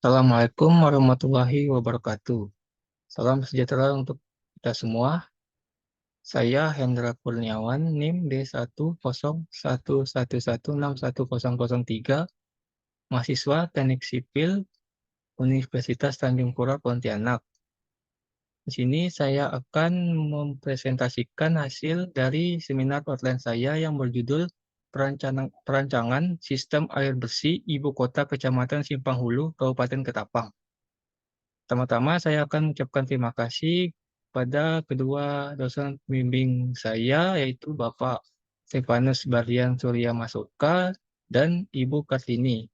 Assalamualaikum warahmatullahi wabarakatuh. Salam sejahtera untuk kita semua. Saya Hendra Kurniawan, NIM D10111161003, mahasiswa Teknik Sipil Universitas Tanjung Pura Pontianak. Di sini saya akan mempresentasikan hasil dari seminar online saya yang berjudul Perancangan Sistem Air Bersih Ibu Kota Kecamatan Simpang Hulu, Kabupaten Ketapang. Pertama-tama saya akan mengucapkan terima kasih pada kedua dosen pembimbing saya, yaitu Bapak Stefanus Bardian Surya Masoka dan Ibu Kartini,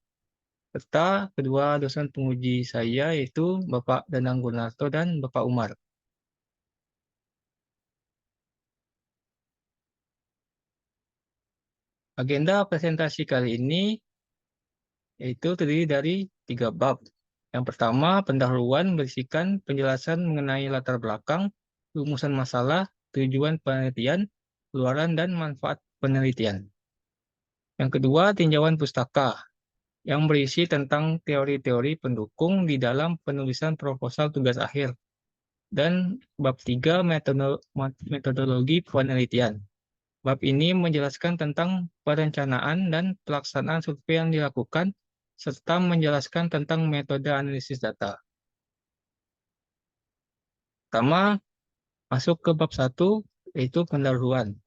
serta kedua dosen penguji saya, yaitu Bapak Danang Gunarto dan Bapak Umar. Agenda presentasi kali ini yaitu terdiri dari 3 bab. Yang pertama, pendahuluan berisikan penjelasan mengenai latar belakang, rumusan masalah, tujuan penelitian, keluaran dan manfaat penelitian. Yang kedua, tinjauan pustaka yang berisi tentang teori-teori pendukung di dalam penulisan proposal tugas akhir. Dan bab 3, metodologi penelitian. Bab ini menjelaskan tentang perencanaan dan pelaksanaan survei yang dilakukan, serta menjelaskan tentang metode analisis data. Pertama, masuk ke bab 1, yaitu pendahuluan.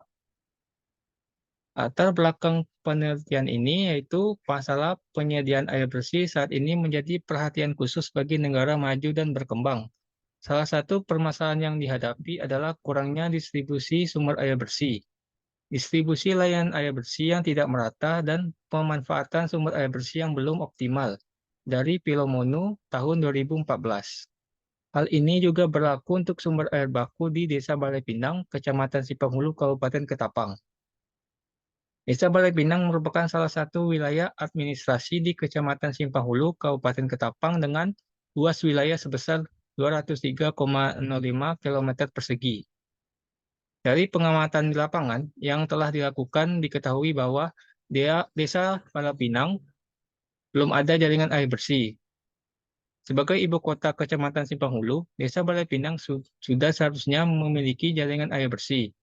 Latar belakang penelitian ini yaitu masalah penyediaan air bersih saat ini menjadi perhatian khusus bagi negara maju dan berkembang. Salah satu permasalahan yang dihadapi adalah kurangnya distribusi sumber air bersih, distribusi layanan air bersih yang tidak merata, dan pemanfaatan sumber air bersih yang belum optimal dari Pilomonu tahun 2014. Hal ini juga berlaku untuk sumber air baku di Desa Balai Pinang, Kecamatan Sipanghulu, Kabupaten Ketapang. Desa Balai Pinang merupakan salah satu wilayah administrasi di Kecamatan Simpang Hulu, Kabupaten Ketapang dengan luas wilayah sebesar 203,05 km persegi. Dari pengamatan di lapangan yang telah dilakukan, diketahui bahwa Desa Balai Pinang belum ada jaringan air bersih. Sebagai ibu kota Kecamatan Simpang Hulu, Desa Balai Pinang sudah seharusnya memiliki jaringan air bersih.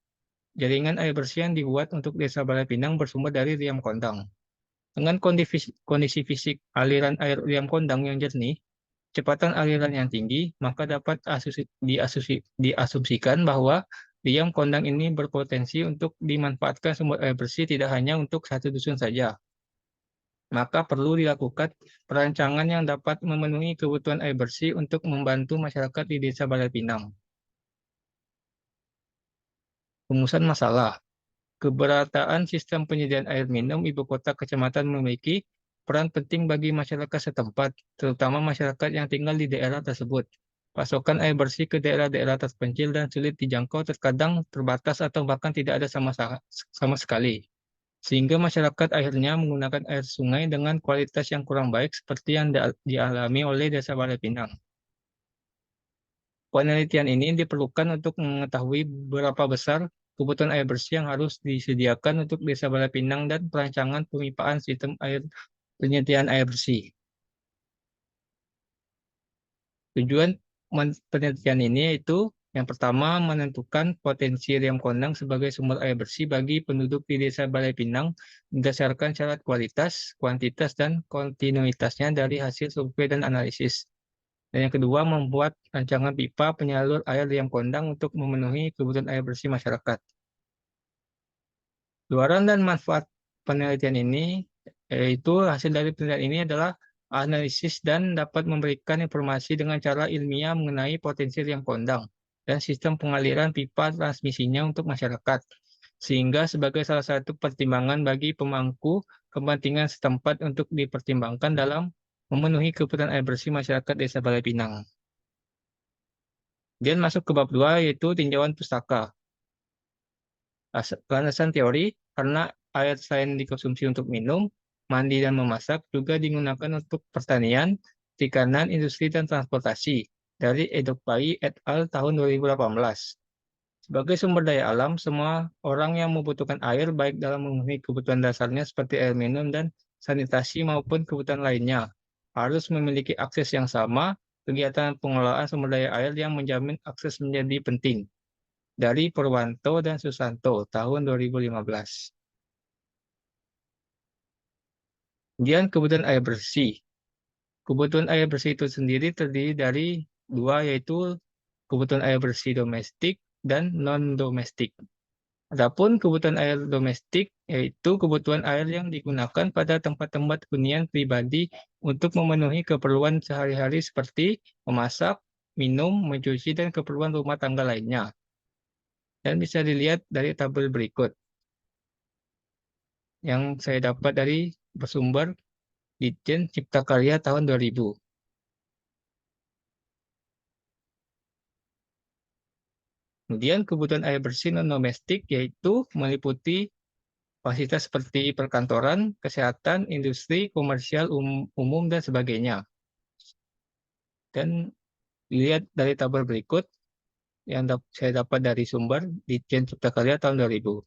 Jaringan air bersih yang dibuat untuk Desa Balai Pinang bersumber dari Riam Kondang. Dengan kondisi fisik aliran air Riam Kondang yang jernih, kecepatan aliran yang tinggi, maka dapat diasumsikan bahwa Riam Kondang ini berpotensi untuk dimanfaatkan sumber air bersih tidak hanya untuk satu dusun saja. Maka perlu dilakukan perancangan yang dapat memenuhi kebutuhan air bersih untuk membantu masyarakat di Desa Balai Pinang. Rumusan masalah. Keberatan sistem penyediaan air minum ibu kota kecamatan memiliki peran penting bagi masyarakat setempat, terutama masyarakat yang tinggal di daerah tersebut. Pasokan air bersih ke daerah-daerah terpencil dan sulit dijangkau terkadang terbatas atau bahkan tidak ada sama sekali. Sehingga masyarakat akhirnya menggunakan air sungai dengan kualitas yang kurang baik seperti yang dialami oleh Desa Balai Pinang. Penelitian ini diperlukan untuk mengetahui berapa besar kebutuhan air bersih yang harus disediakan untuk Desa Balai Pinang dan perancangan pemipaan sistem air penyediaan air bersih. Tujuan penelitian ini yaitu yang pertama, menentukan potensi Riam Kondang sebagai sumber air bersih bagi penduduk di Desa Balai Pinang berdasarkan syarat kualitas, kuantitas, dan kontinuitasnya dari hasil survei dan analisis. Dan yang kedua, membuat rancangan pipa penyalur air Riam Kondang untuk memenuhi kebutuhan air bersih masyarakat. Luaran dan manfaat penelitian ini, yaitu hasil dari penelitian ini adalah analisis dan dapat memberikan informasi dengan cara ilmiah mengenai potensi Riam Kondang dan sistem pengaliran pipa transmisinya untuk masyarakat, sehingga sebagai salah satu pertimbangan bagi pemangku kepentingan setempat untuk dipertimbangkan dalam memenuhi kebutuhan air bersih masyarakat Desa Balai Pinang. Kemudian masuk ke bab 2, yaitu tinjauan pustaka. Landasan teori, karena air selain dikonsumsi untuk minum, mandi, dan memasak, juga digunakan untuk pertanian, perikanan, industri, dan transportasi, dari Edokpai et al. Tahun 2018. Sebagai sumber daya alam, semua orang yang membutuhkan air, baik dalam memenuhi kebutuhan dasarnya seperti air minum dan sanitasi maupun kebutuhan lainnya, harus memiliki akses yang sama. Kegiatan pengelolaan sumber daya air yang menjamin akses menjadi penting. Dari Purwanto dan Susanto, tahun 2015. Kemudian kebutuhan air bersih. Kebutuhan air bersih itu sendiri terdiri dari dua, yaitu kebutuhan air bersih domestik dan non-domestik. Adapun kebutuhan air domestik yaitu kebutuhan air yang digunakan pada tempat-tempat hunian pribadi untuk memenuhi keperluan sehari-hari seperti memasak, minum, mencuci, dan keperluan rumah tangga lainnya. Dan bisa dilihat dari tabel berikut yang saya dapat dari bersumber Ditjen Cipta Karya tahun 2000. Kemudian kebutuhan air bersih non-domestik yaitu meliputi fasilitas seperti perkantoran, kesehatan, industri, komersial, umum, dan sebagainya. Dan dilihat dari tabel berikut yang saya dapat dari sumber Ditjen Cipta Karya tahun 2000.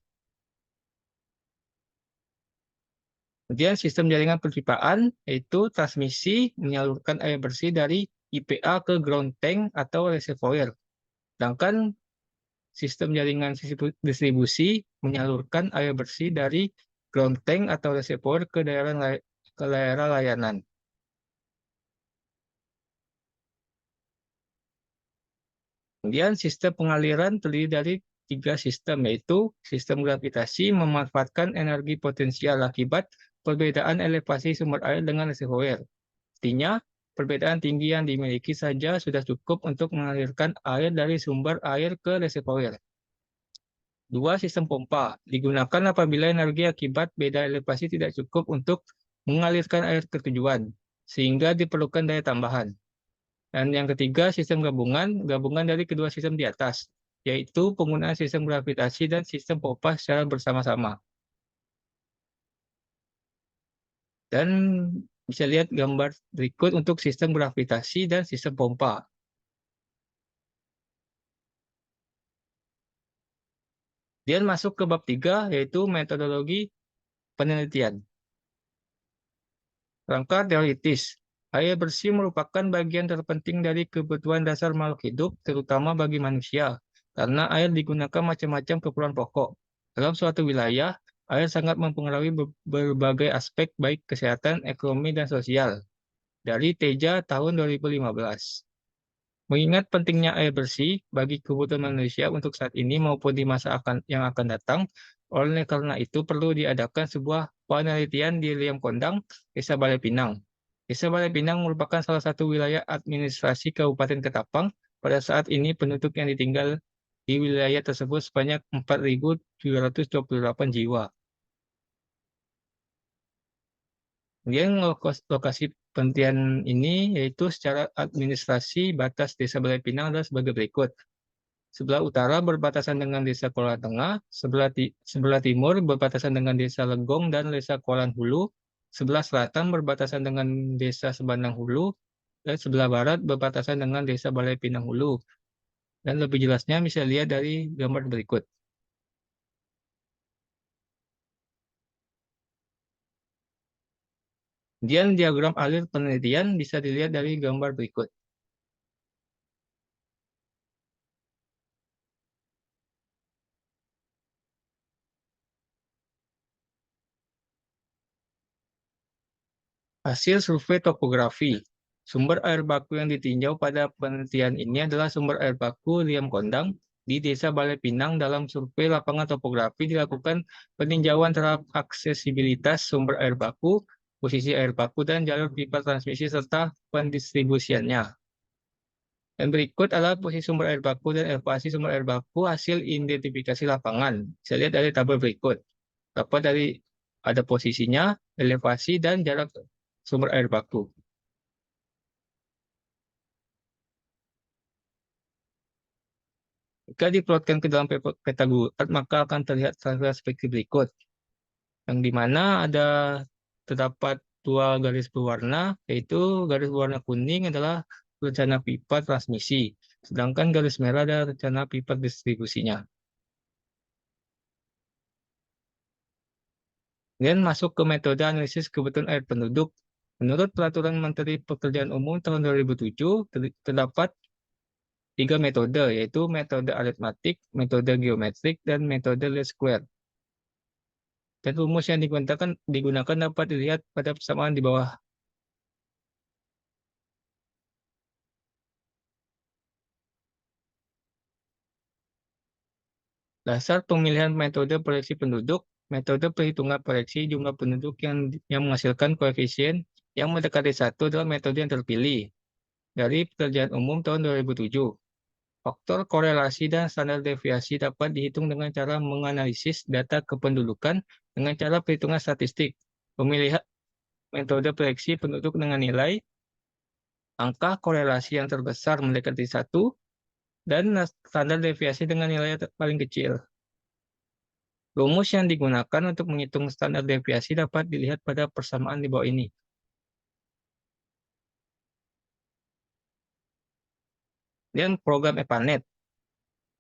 Kemudian sistem jaringan perpipaan yaitu transmisi menyalurkan air bersih dari IPA ke ground tank atau reservoir. Sedangkan sistem jaringan distribusi menyalurkan air bersih dari ground tank atau reservoir ke daerah layanan. Kemudian sistem pengaliran terdiri dari tiga sistem, yaitu sistem gravitasi memanfaatkan energi potensial akibat perbedaan elevasi sumber air dengan reservoir. Artinya, perbedaan tinggi yang dimiliki saja sudah cukup untuk mengalirkan air dari sumber air ke reservoir. Dua, sistem pompa digunakan apabila energi akibat beda elevasi tidak cukup untuk mengalirkan air ke tujuan, sehingga diperlukan daya tambahan. Dan yang ketiga, sistem gabungan dari kedua sistem di atas, yaitu penggunaan sistem gravitasi dan sistem pompa secara bersama-sama. Dan bisa lihat gambar berikut untuk sistem gravitasi dan sistem pompa. Kemudian masuk ke bab 3, yaitu metodologi penelitian. Rangka teoritis. Air bersih merupakan bagian terpenting dari kebutuhan dasar makhluk hidup, terutama bagi manusia, karena air digunakan macam-macam keperluan pokok. Dalam suatu wilayah, air sangat mempengaruhi berbagai aspek baik kesehatan, ekonomi, dan sosial. Dari Teja tahun 2015. Mengingat pentingnya air bersih bagi kebutuhan manusia untuk saat ini maupun di masa yang akan datang, oleh karena itu perlu diadakan sebuah penelitian di Liam Kondang, Desa Balai Pinang. Desa Balai Pinang merupakan salah satu wilayah administrasi Kabupaten Ketapang. Pada saat ini penduduk yang ditinggal di wilayah tersebut sebanyak 4.728 jiwa. Kemudian lokasi penelitian ini yaitu secara administrasi batas Desa Balai Pinang adalah sebagai berikut. Sebelah utara berbatasan dengan Desa Kuala Tengah, sebelah timur berbatasan dengan Desa Legong dan Desa Kuala Hulu, sebelah selatan berbatasan dengan Desa Sebandang Hulu, dan sebelah barat berbatasan dengan Desa Balai Pinang Hulu. Dan lebih jelasnya bisa lihat dari gambar berikut. Kemudian diagram alir penelitian bisa dilihat dari gambar berikut. Hasil survei topografi. Sumber air baku yang ditinjau pada penelitian ini adalah sumber air baku Liam Kondang di Desa Balai Pinang. Dalam survei lapangan topografi dilakukan peninjauan terhadap aksesibilitas sumber air baku, posisi air baku, dan jalur pipa transmisi serta pendistribusiannya. Dan berikut adalah posisi sumber air baku dan elevasi sumber air baku hasil identifikasi lapangan. Bisa lihat dari tabel berikut. Dapat dari ada posisinya, elevasi, dan jarak sumber air baku. Jika diplotkan ke dalam peta gulat, maka akan terlihat seperti berikut, yang dimana terdapat dua garis berwarna, yaitu garis berwarna kuning adalah rencana pipa transmisi, sedangkan garis merah adalah rencana pipa distribusinya. Kemudian masuk ke metode analisis kebutuhan air penduduk. Menurut Peraturan Menteri Pekerjaan Umum tahun 2007, terdapat 3 metode, yaitu metode aritmatik, metode geometrik, dan metode least square. Dan rumus yang digunakan dapat dilihat pada persamaan di bawah. Dasar pemilihan metode proyeksi penduduk, metode perhitungan proyeksi jumlah penduduk yang menghasilkan koefisien yang mendekati 1 adalah metode yang terpilih dari Pekerjaan Umum tahun 2007. Faktor korelasi dan standar deviasi dapat dihitung dengan cara menganalisis data kependudukan dengan cara perhitungan statistik. Pemilihan metode proyeksi penduduk dengan nilai angka korelasi yang terbesar mendekati 1 dan standar deviasi dengan nilai paling kecil. Rumus yang digunakan untuk menghitung standar deviasi dapat dilihat pada persamaan di bawah ini. Dan program EPANET.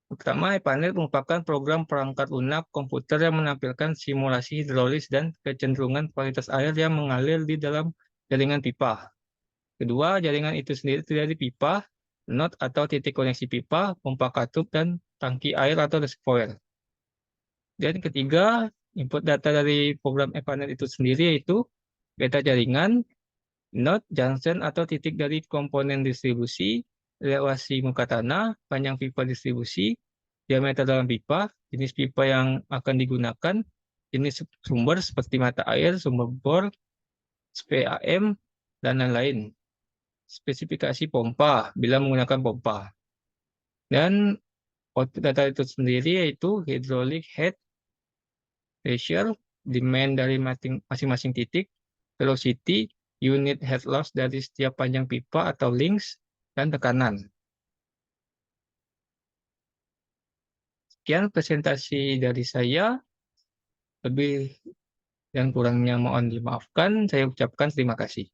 Pertama, EPANET merupakan program perangkat lunak komputer yang menampilkan simulasi hidrolis dan kecenderungan kualitas air yang mengalir di dalam jaringan pipa. Kedua, jaringan itu sendiri terdiri dari pipa, not atau titik koneksi pipa, pompa katup, dan tangki air atau reservoir. Dan ketiga, input data dari program EPANET itu sendiri yaitu data jaringan, node, junction, atau titik dari komponen distribusi, elevasi muka tanah, panjang pipa distribusi, diameter dalam pipa, jenis pipa yang akan digunakan, jenis sumber seperti mata air, sumber bor, SPAM, dan lain-lain. Spesifikasi pompa bila menggunakan pompa. Dan output data itu sendiri yaitu hydraulic head pressure, demand dari masing-masing titik, velocity, unit head loss dari setiap panjang pipa atau links, dan tekanan. Sekian presentasi dari saya. Lebih dan kurangnya mohon dimaafkan. Saya ucapkan terima kasih.